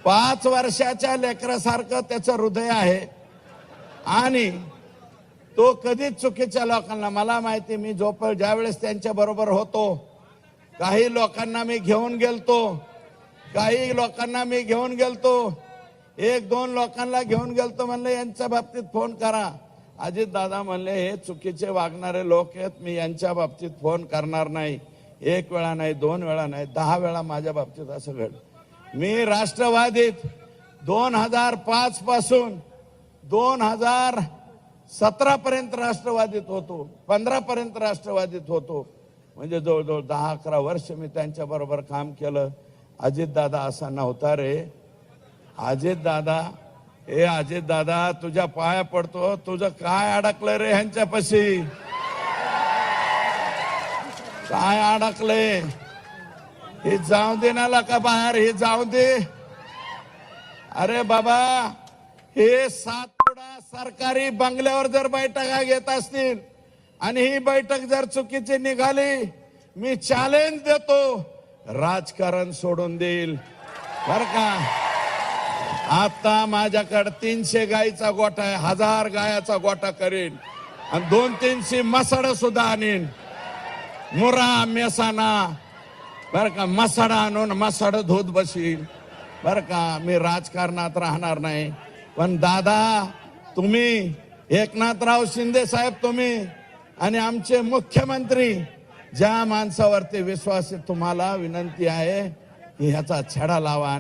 5 वर्षाच्या लेकरासारखं त्याचं हृदय आहे आणि तो कधीच चुकीच्या लोकांना, मला माहिती, मी ज्यावेळेस त्यांच्या बरोबर होतो, काही लोकांना मी घेऊन गेलतो, 1-2 लोकांना घेऊन गेलतो, म्हणले यांच्या बाबतीत फोन करा. अजित दादा म्हणले हे चुकीचे वागणारे लोक आहेत, मी यांच्या बाबतीत फोन करणार नाही. 1 वेळा नाही, 2 वेळा नाही, 10 वेळा माझ्या बाबतीत असं घडलं. मी राष्ट्रवादीत 2005 पासून 2017 पर्यंत राष्ट्रवादीत होतो, 15 पर्यंत राष्ट्रवादीत होतो. म्हणजे जवळजवळ 10-11 वर्ष मी त्यांच्या बरोबर काम केलं. अजित दादा असा नव्हता रे. अजित दादा तुझ्या पाया पडतो, तुझं काय अडकलं रे ह्यांच्यापाशी, काय अडकलंय? हे जाऊ दे ना का बाहेर, हे जाऊ दे. अरे बाबा, हे सातपुडा सरकारी बंगल्यावर जर बैठका घेत असतील आणि ही बैठक जर चुकीची निघाली, मी चॅलेंज देतो, राजकारण सोडून देईल बर का. आता माझ्याकडे 300 गायीचा गोठा आहे, 1000 गायाचा गोठा करीन आणि 200-300 मसाड सुद्धा आणीन, मुरा मेसाना बर का. मसाड आणून मसाड धुत बसील बर का. मी राजकारणात राहणार नाही. पण दादा, तुम्ही, एकनाथराव शिंदे साहेब, तुम्ही आणि आमचे मुख्यमंत्री, ज्या माणसावरती विश्वास आहे, तुम्हाला विनंती आहे की ह्याचा छडा लावा.